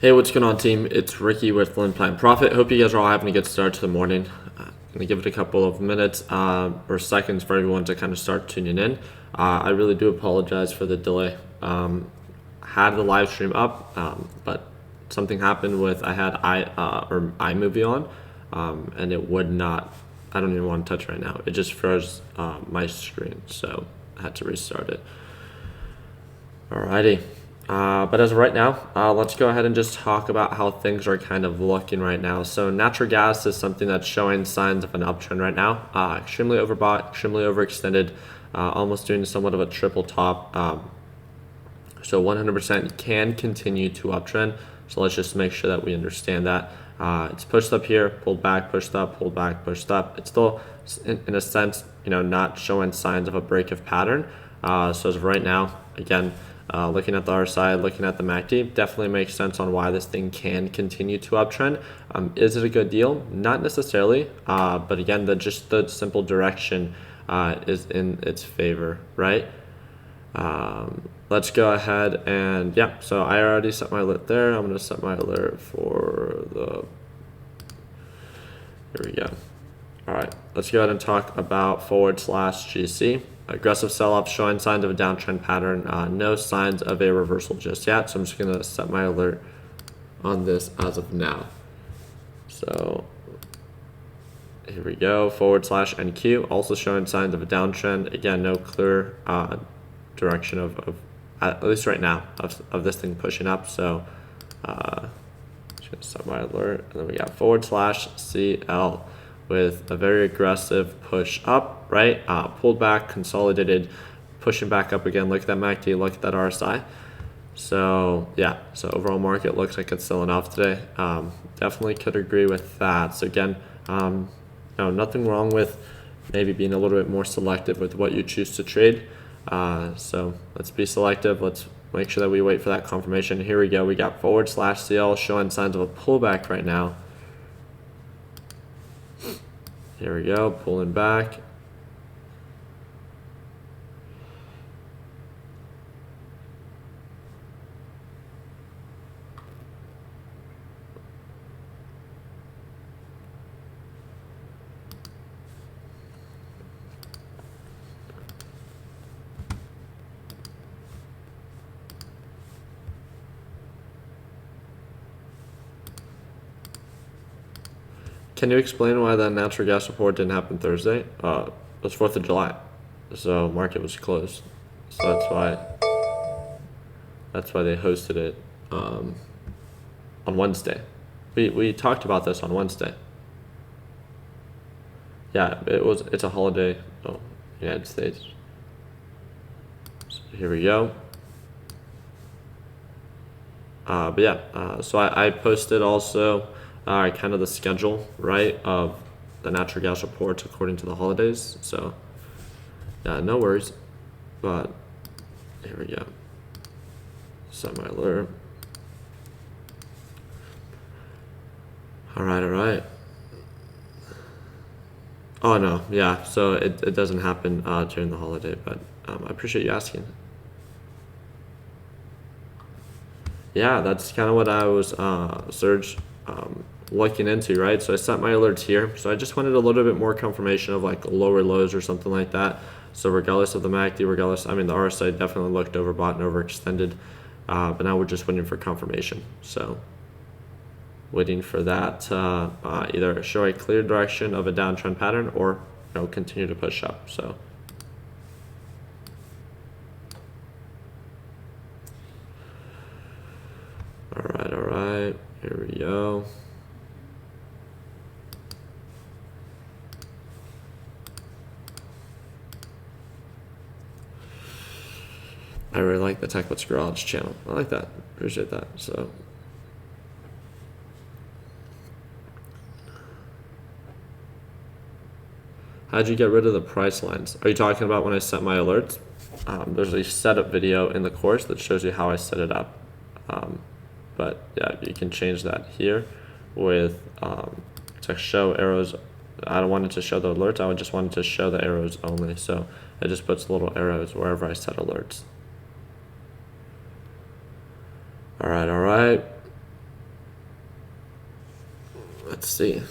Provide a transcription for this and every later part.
Hey, what's going on, team? It's Ricky with Learn Plan Profit. Hope you guys are all having a good start to the morning. I'm going to give it a couple of minutes or seconds for everyone to kind of start tuning in. I really do apologize for the delay. Had the live stream up, but something happened with I had iMovie on, and it would not. I don't even want to touch it right now. It just froze my screen, so I had to restart it. Alrighty. But as of right now, let's go ahead and just talk about how things are kind of looking right now. So natural gas is something that's showing signs of an uptrend right now. Extremely overbought, extremely overextended, almost doing somewhat of a triple top. So 100% can continue to uptrend. So let's just make sure that we understand that. It's pushed up here, pulled back, pushed up, pulled back, pushed up. It's still, in a sense, not showing signs of a break of pattern. So as of right now, again, looking at the RSI, looking at the MACD, definitely makes sense on why this thing can continue to uptrend. Is it a good deal? Not necessarily, but again, just the simple direction is in its favor, right? Let's go ahead and, yeah, so I already set my alert there. I'm going to set my alert for here we go. All right, let's go ahead and talk about /GC. Aggressive sell-off showing signs of a downtrend pattern. No signs of a reversal just yet. So I'm just going to set my alert on this as of now. So here we go. /NQ also showing signs of a downtrend. Again, no clear direction of at least right now of this thing pushing up. So just going to set my alert. And then we got /CL. With a very aggressive push up, right? Pulled back, consolidated, pushing back up again. Look at that MACD, look at that RSI. So yeah, so overall market looks like it's selling off today. Definitely could agree with that. So again, nothing wrong with maybe being a little bit more selective with what you choose to trade. So let's be selective. Let's make sure that we wait for that confirmation. Here we go. We got /CL showing signs of a pullback right now. Here we go, pulling back. Can you explain why that natural gas report didn't happen Thursday? It was 4th of July, so market was closed. So that's why they hosted it on Wednesday. We talked about this on Wednesday. Yeah, it's a holiday. Oh, United States. So here we go. But yeah, so I posted also kind of the schedule, right, of the natural gas reports according to the holidays. So yeah, no worries. But here we go. Set my alert. All right. Oh no, yeah. So it doesn't happen during the holiday, but I appreciate you asking. Yeah, that's kind of what I was looking into, right? So I set my alerts here. So I just wanted a little bit more confirmation of like lower lows or something like that. So regardless of the MACD, the RSI definitely looked overbought and overextended. But now we're just waiting for confirmation. So waiting for that to either show a clear direction of a downtrend pattern or continue to push up. So all right, here we go. I really like the TechWhat's Garage channel. I like that. Appreciate that. So how'd you get rid of the price lines? Are you talking about when I set my alerts? There's a setup video in the course that shows you how I set it up. But yeah, you can change that here with to show arrows. I don't want it to show the alerts. I just wanted to show the arrows only. So it just puts little arrows wherever I set alerts. All right. see.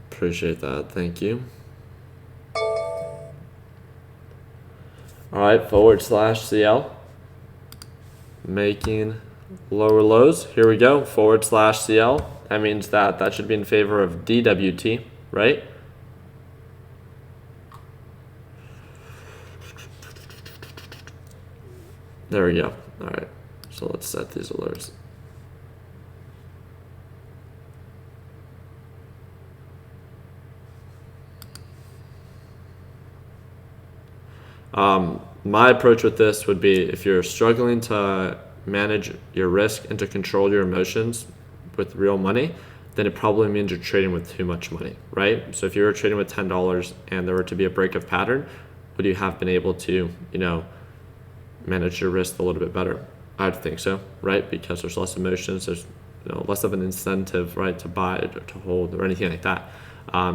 Appreciate that. Thank you. All right, /CL. Making lower lows. Here we go. /CL. That means that should be in favor of DWT, right? There we go. All right. So let's set these alerts. My approach with this would be, if you're struggling to manage your risk and to control your emotions with real money, then it probably means you're trading with too much money, right? So if you were trading with $10 and there were to be a break of pattern, would you have been able to, manage your risk a little bit better? I'd think so, right? Because there's less emotions, there's less of an incentive, right, to buy or to hold or anything like that.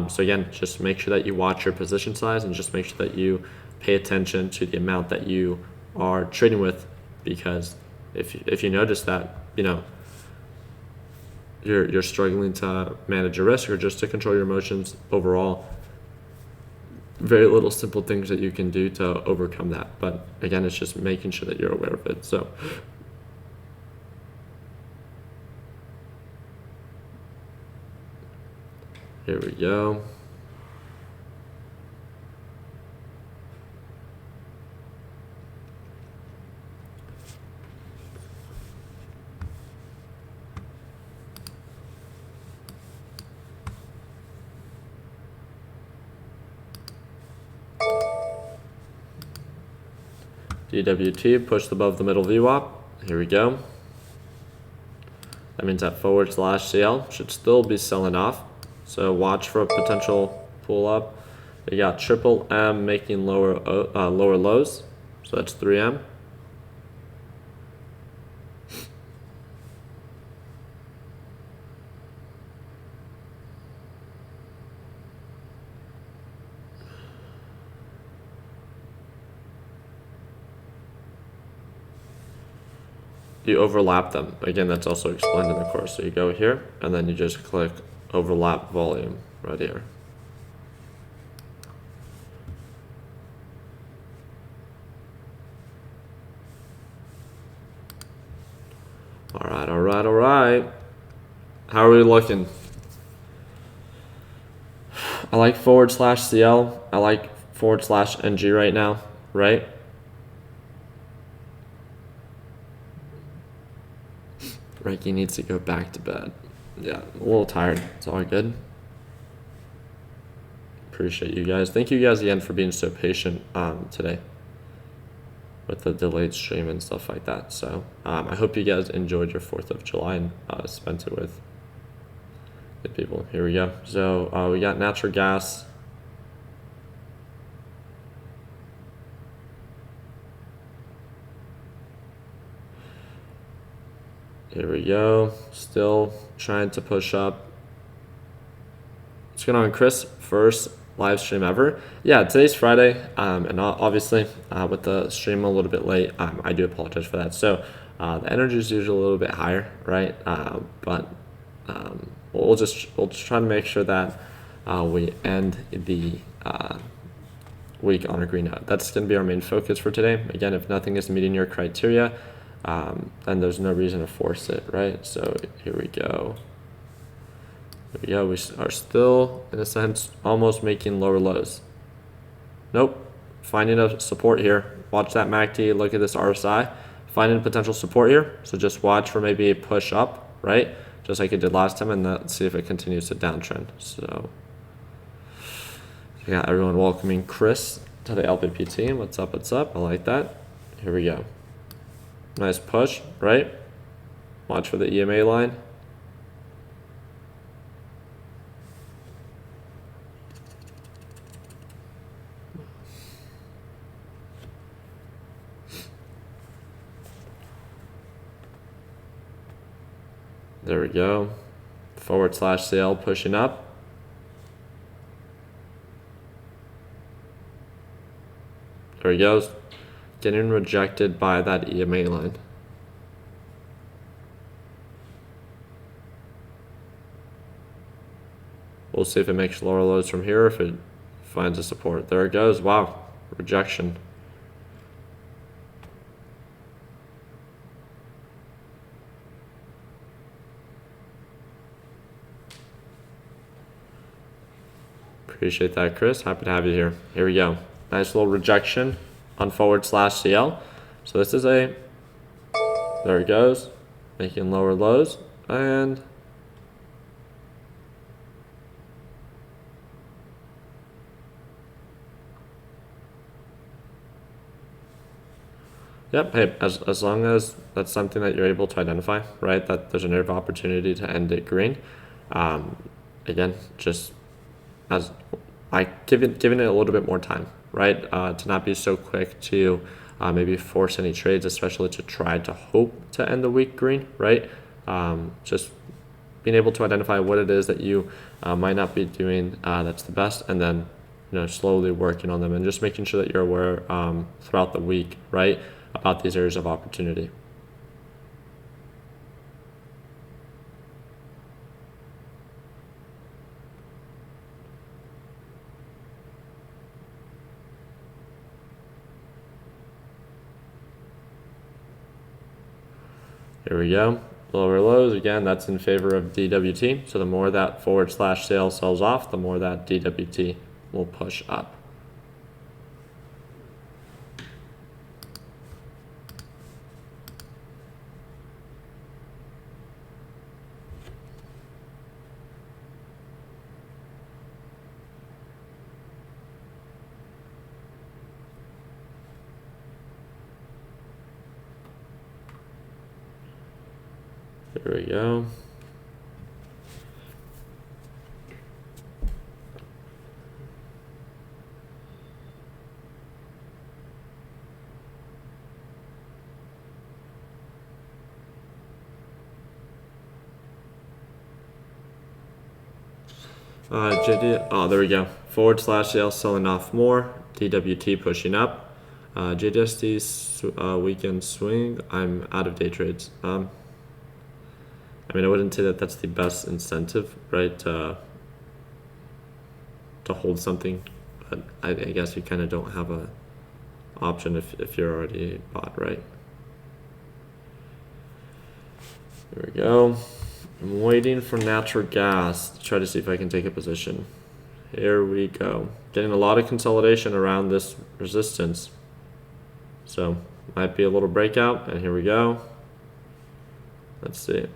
So again, just make sure that you watch your position size and just make sure that you pay attention to the amount that you are trading with, because if you notice that you're struggling to manage your risk or just to control your emotions overall, very little simple things that you can do to overcome that. But again, it's just making sure that you're aware of it. So here we go. DWT pushed above the middle VWAP. Here we go. That means that /CL should still be selling off. So watch for a potential pull up. We got triple M making lower lows. So that's 3M. You overlap them. Again, that's also explained in the course. So you go here, and then you just click overlap volume right here. All right. How are we looking? I like /CL. I like /NG right now, right? Reiki needs to go back to bed. Yeah, a little tired. It's all good. Appreciate you guys. Thank you guys again for being so patient today with the delayed stream and stuff like that. So I hope you guys enjoyed your 4th of July and spent it with good people. Here we go. So we got natural gas. Here we go. Still trying to push up. What's going on, Chris? First live stream ever. Yeah, today's Friday, and obviously with the stream a little bit late, I do apologize for that. So the energy is usually a little bit higher, right? But we'll just try to make sure that we end the week on a green note. That's going to be our main focus for today. Again, if nothing is meeting your criteria, then there's no reason to force it, right? So here we go. We are still, in a sense, almost making lower lows. Nope. Finding a support here. Watch that MACD. Look at this RSI. Finding potential support here. So just watch for maybe a push up, right? Just like it did last time, and let's see if it continues to downtrend. So yeah, everyone welcoming Chris to the LPP team. What's up? I like that. Here we go. Nice push, right? Watch for the EMA line. There we go. /CL pushing up. There he goes. getting rejected by that EMA line. We'll see if it makes lower lows from here, if it finds a support. There it goes. Wow, rejection. Appreciate that, Chris. Happy to have you here. Here we go. Nice little rejection on /CL. So this is there it goes, making lower lows, and yep, hey, as long as that's something that you're able to identify, right, that there's an area of opportunity to end it green. Again, just as giving it a little bit more time, right, to not be so quick to maybe force any trades, especially to try to hope to end the week green, right? Just being able to identify what it is that you might not be doing that's the best, and then slowly working on them and just making sure that you're aware throughout the week, right, about these areas of opportunity. Here we go. Lower lows, again, that's in favor of DWT. So the more that /sale sells off, the more that DWT will push up. There we go. JD, oh, there we go. /sale selling off more, DWT pushing up. JDSD weekend swing, I'm out of day trades. I mean, I wouldn't say that that's the best incentive, right, to hold something, but I guess you kind of don't have a option if you're already bought, right? There we go. I'm waiting for natural gas to try to see if I can take a position. Here we go. Getting a lot of consolidation around this resistance. So might be a little breakout, and here we go. Let's see.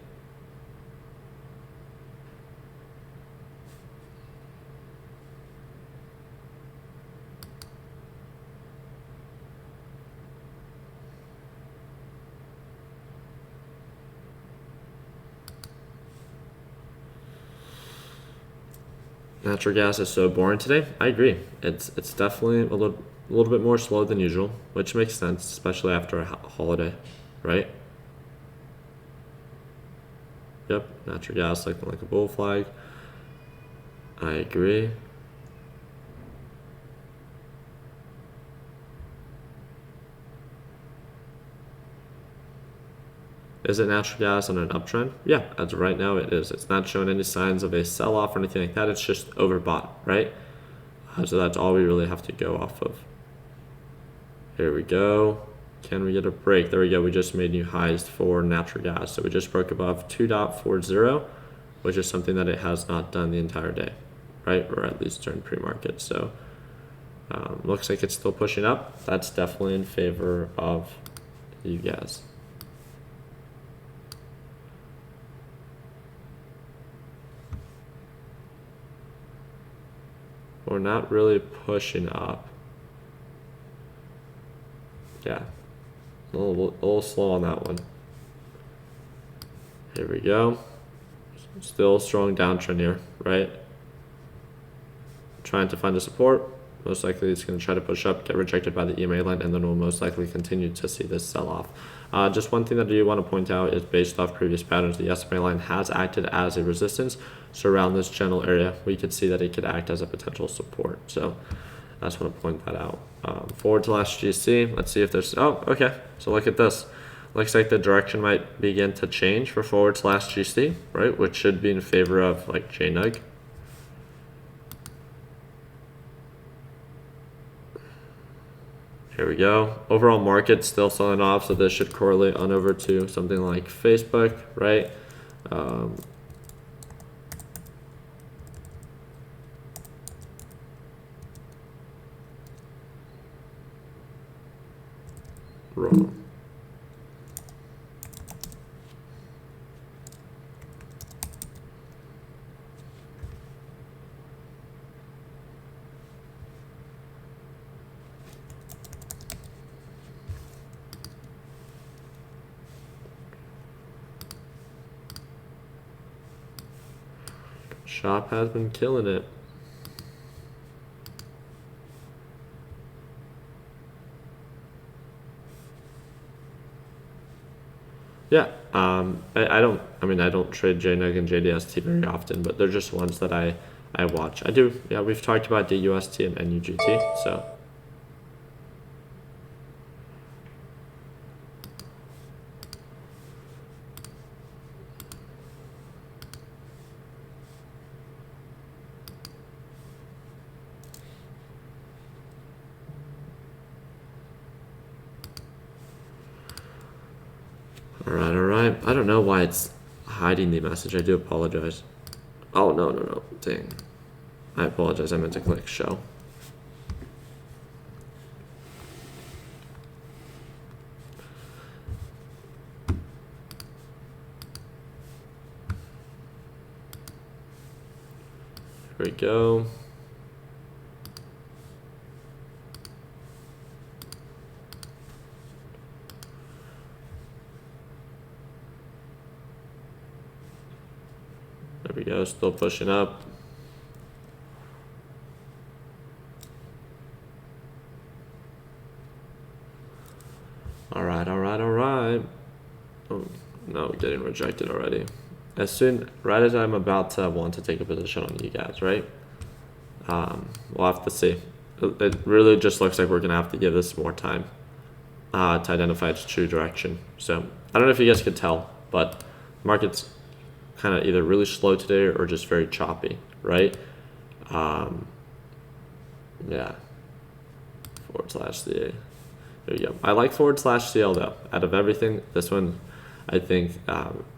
Natural gas is so boring today. I agree. It's definitely a little bit more slow than usual, which makes sense, especially after a holiday, right? Yep, natural gas looking like a bull flag. I agree. Is it natural gas on an uptrend? Yeah, as of right now it is. It's not showing any signs of a sell-off or anything like that. It's just overbought, right? So that's all we really have to go off of. Here we go. Can we get a break? There we go. We just made new highs for natural gas. So we just broke above 2.40, which is something that it has not done the entire day, right? Or at least during pre-market. So looks like it's still pushing up. That's definitely in favor of you guys. We're not really pushing up. Yeah, a little slow on that one. Here we go. Still a strong downtrend here, right? Trying to find a support. Most likely it's going to try to push up, get rejected by the EMA line, and then we'll most likely continue to see this sell-off. Just one thing that I do want to point out is based off previous patterns, the SMA line has acted as a resistance. So around this general area, we could see that it could act as a potential support. So I just want to point that out. Forward slash GC. Let's see if there's. Oh, okay. So look at this. Looks like the direction might begin to change for forward slash GC, right? Which should be in favor of like JNUG. Here we go. Overall market still selling off, so this should correlate on over to something like Facebook, right? Wrong. Shop has been killing it. Yeah, I don't trade JNUG and JDST very often, but they're just ones that I watch. I do, yeah, we've talked about DUST and NUGT, so. All right. I don't know why it's hiding the message. I do apologize. Oh, no. Dang. I apologize. I meant to click show. Here we go. There we go, still pushing up. All right. Oh, no, getting rejected already. Right as I'm about to want to take a position on you guys, right? We'll have to see. It really just looks like we're gonna have to give this more time to identify its true direction. So I don't know if you guys could tell, but the market's kind of either really slow today or just very choppy, right? Yeah. /CA. There you go. I like /CL though. Out of everything, this one I think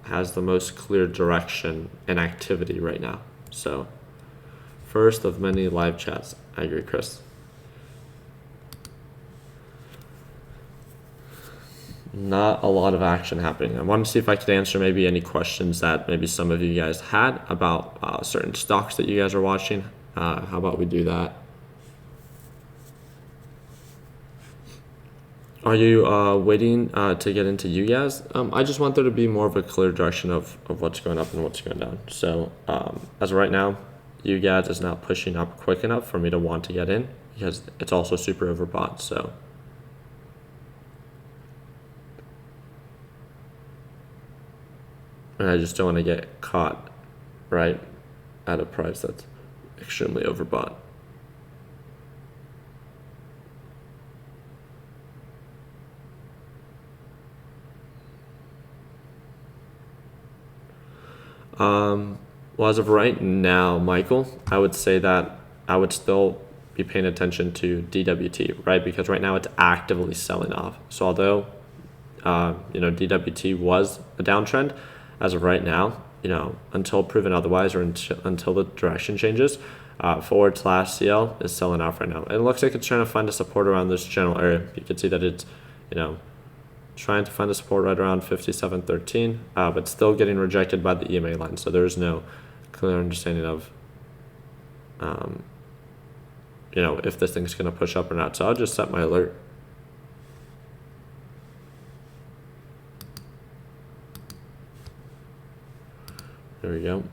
has the most clear direction and activity right now. So first of many live chats. I agree, Chris. Not a lot of action happening. I wanted to see if I could answer maybe any questions that maybe some of you guys had about certain stocks that you guys are watching. How about we do that? Are you waiting to get into you guys? I just want there to be more of a clear direction of what's going up and what's going down. So as of right now, you guys is not pushing up quick enough for me to want to get in because it's also super overbought. So and I just don't want to get caught right at a price that's extremely overbought. Well, as of right now, Michael, I would say that I would still be paying attention to DWT, right? Because right now it's actively selling off. So although, DWT was a downtrend, as of right now, until proven otherwise or until the direction changes, /CL is selling off right now. And it looks like it's trying to find a support around this general area. You can see that it's, trying to find a support right around 57.13, but still getting rejected by the EMA line. So there's no clear understanding of, if this thing's going to push up or not. So I'll just set my alert. There we go.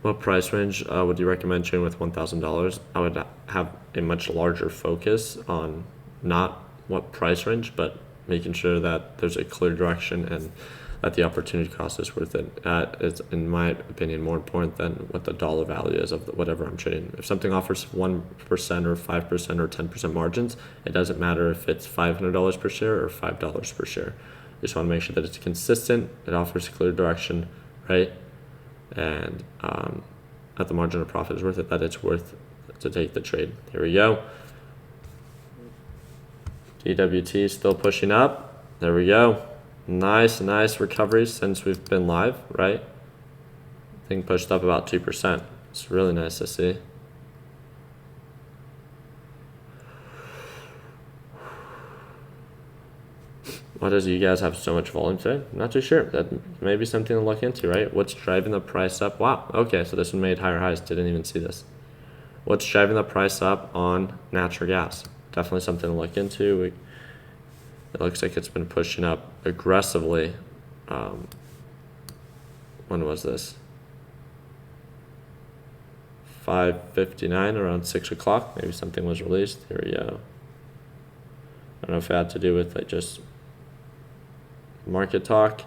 What price range would you recommend trading with $1,000? I would have a much larger focus on not what price range, but making sure that there's a clear direction and that the opportunity cost is worth it. Is, in my opinion, more important than what the dollar value is of whatever I'm trading. If something offers 1% or 5% or 10% margins, it doesn't matter if it's $500 per share or $5 per share. You just want to make sure that it's consistent, it offers clear direction, right? And at the margin of profit is worth it, that it's worth to take the trade. Here we go. DWT still pushing up. There we go. Nice recovery since we've been live, right? Thing pushed up about 2%. It's really nice to see. Why does you guys have so much volume today? I'm not too sure. That may be something to look into, right? What's driving the price up? Wow. Okay, so this one made higher highs. Didn't even see this. What's driving the price up on natural gas? Definitely something to look into. It looks like it's been pushing up aggressively. When was this? 5:59, around 6 o'clock. Maybe something was released. Here we go. I don't know if it had to do with like just market talk.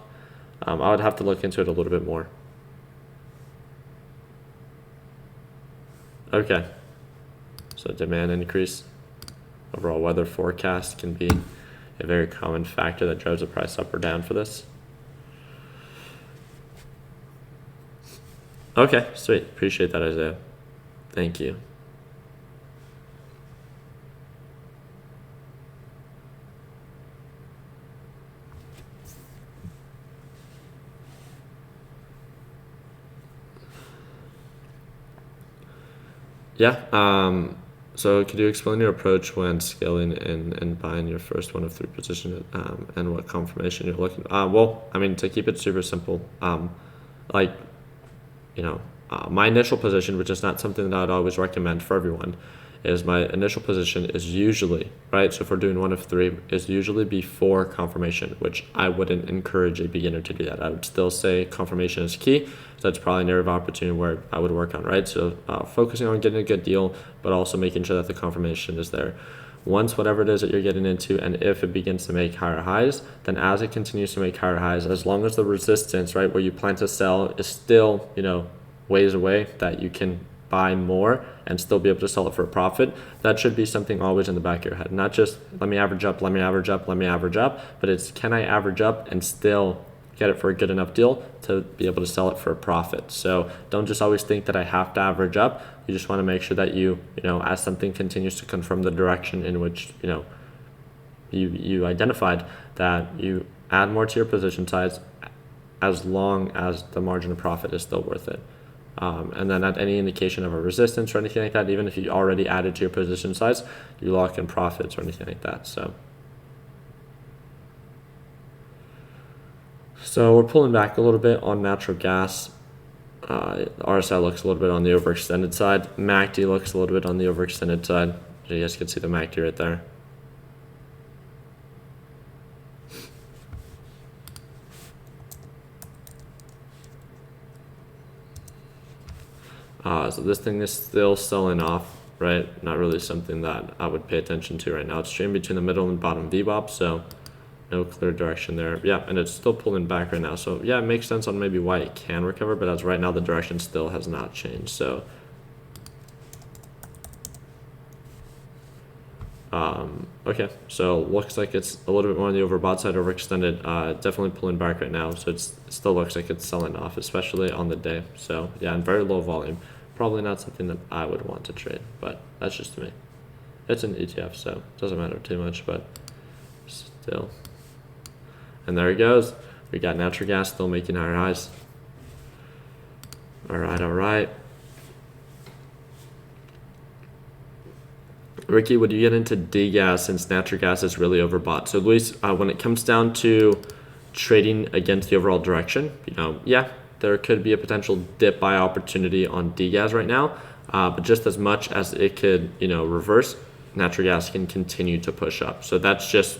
I would have to look into it a little bit more. Okay. So demand increase. Overall weather forecast can be a very common factor that drives the price up or down for this. Okay, sweet. Appreciate that, Isaiah. Thank you. Yeah. So could you explain your approach when scaling and buying your first one of three positions, and what confirmation you're looking? Well, I mean, to keep it super simple, like, my initial position, which is not something that I'd always recommend for everyone, is my initial position is usually, right? So if we're doing one of three, is usually before confirmation, which I wouldn't encourage a beginner to do that. I would still say confirmation is key. So that's probably an area of opportunity where I would work on, right? So focusing on getting a good deal, but also making sure that the confirmation is there. Once whatever it is that you're getting into, and if it begins to make higher highs, then as it continues to make higher highs, as long as the resistance, right, where you plan to sell is still, ways away, that you can buy more and still be able to sell it for a profit, that should be something always in the back of your head. Not just let me average up, but it's can I average up and still get it for a good enough deal to be able to sell it for a profit. So don't just always think that I have to average up. You just want to make sure that you as something continues to confirm the direction in which you identified, that you add more to your position size as long as the margin of profit is still worth it. And then at any indication of a resistance or anything like that, even if you already added to your position size, you lock in profits or anything like that. So we're pulling back a little bit on natural gas. RSI looks a little bit on the overextended side. MACD looks a little bit on the overextended side. You guys can see the MACD right there. So this thing is still selling off, right? Not really something that I would pay attention to right now. It's trading between the middle and bottom VWAP, so no clear direction there. Yeah, and it's still pulling back right now. So yeah, it makes sense on maybe why it can recover, but as right now, the direction still has not changed. So okay, so looks like it's a little bit more on the overbought side, overextended. Definitely pulling back right now. So it still looks like it's selling off, especially on the day. So yeah, and very low volume. Probably not something that I would want to trade, but that's just me. It's an ETF, so it doesn't matter too much, but still. And there it goes. We got natural gas still making higher highs. All right. Ricky, would you get into D-gas since natural gas is really overbought? So Luis, when it comes down to trading against the overall direction, yeah, there could be a potential dip buy opportunity on D-gas right now, but just as much as it could, reverse, natural gas can continue to push up. So that's just,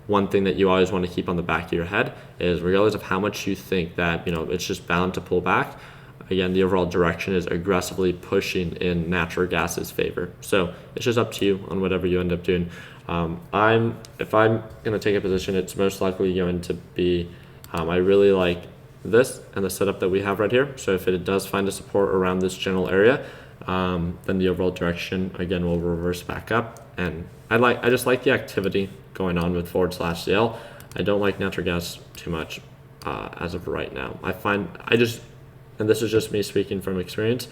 one thing that you always want to keep on the back of your head is regardless of how much you think that, it's just bound to pull back, again, the overall direction is aggressively pushing in natural gas's favor. So it's just up to you on whatever you end up doing. If I'm going to take a position, it's most likely going to be, I really like this and the setup that we have right here. So if it does find a support around this general area, then the overall direction again will reverse back up. And I just like the activity going on with /CL. I don't like natural gas too much as of right now. And this is just me speaking from experience.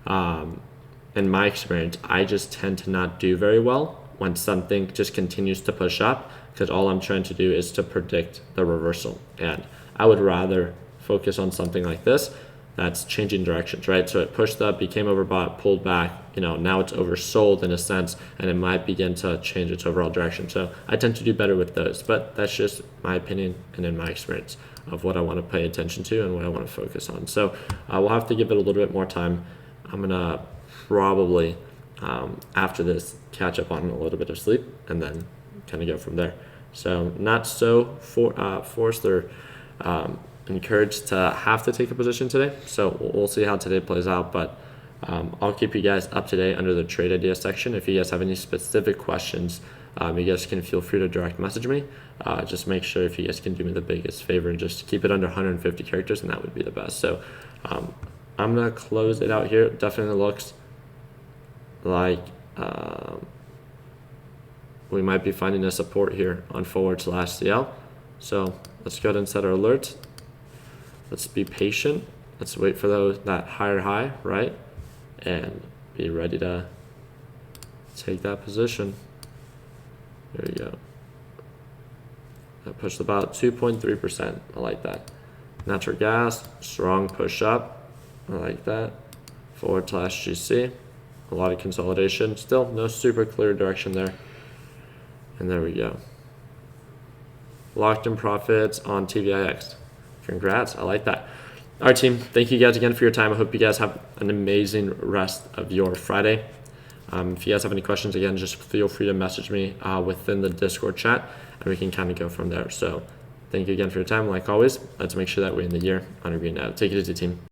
In my experience, I just tend to not do very well when something just continues to push up, because all I'm trying to do is to predict the reversal. And I would rather focus on something like this that's changing directions, right? So it pushed up, became overbought, pulled back, now it's oversold in a sense, and it might begin to change its overall direction. So I tend to do better with those, but that's just my opinion and in my experience of what I want to pay attention to and what I want to focus on. So we'll have to give it a little bit more time. I'm gonna probably after this catch up on a little bit of sleep and then kind of go from there. So not so forced or encouraged to have to take a position today. So we'll see how today plays out, but I'll keep you guys up to date under the trade idea section. If you guys have any specific questions, you guys can feel free to direct message me. Just make sure if you guys can do me the biggest favor and just keep it under 150 characters, and that would be the best. So I'm gonna close it out here. Definitely looks like we might be finding a support here on /CL. So let's go ahead and set our alerts. Let's be patient. Let's wait for that higher high, right? And be ready to take that position. There you go. That pushed about 2.3%. I like that. Natural gas, strong push up. I like that. /GC. A lot of consolidation. Still no super clear direction there. And there we go. Locked in profits on TVIX. Congrats. I like that. All right, team. Thank you guys again for your time. I hope you guys have an amazing rest of your Friday. If you guys have any questions, again, just feel free to message me within the Discord chat, and we can kind of go from there. So thank you again for your time. Like always, let's make sure that we end the year on a green note. Take it easy, team.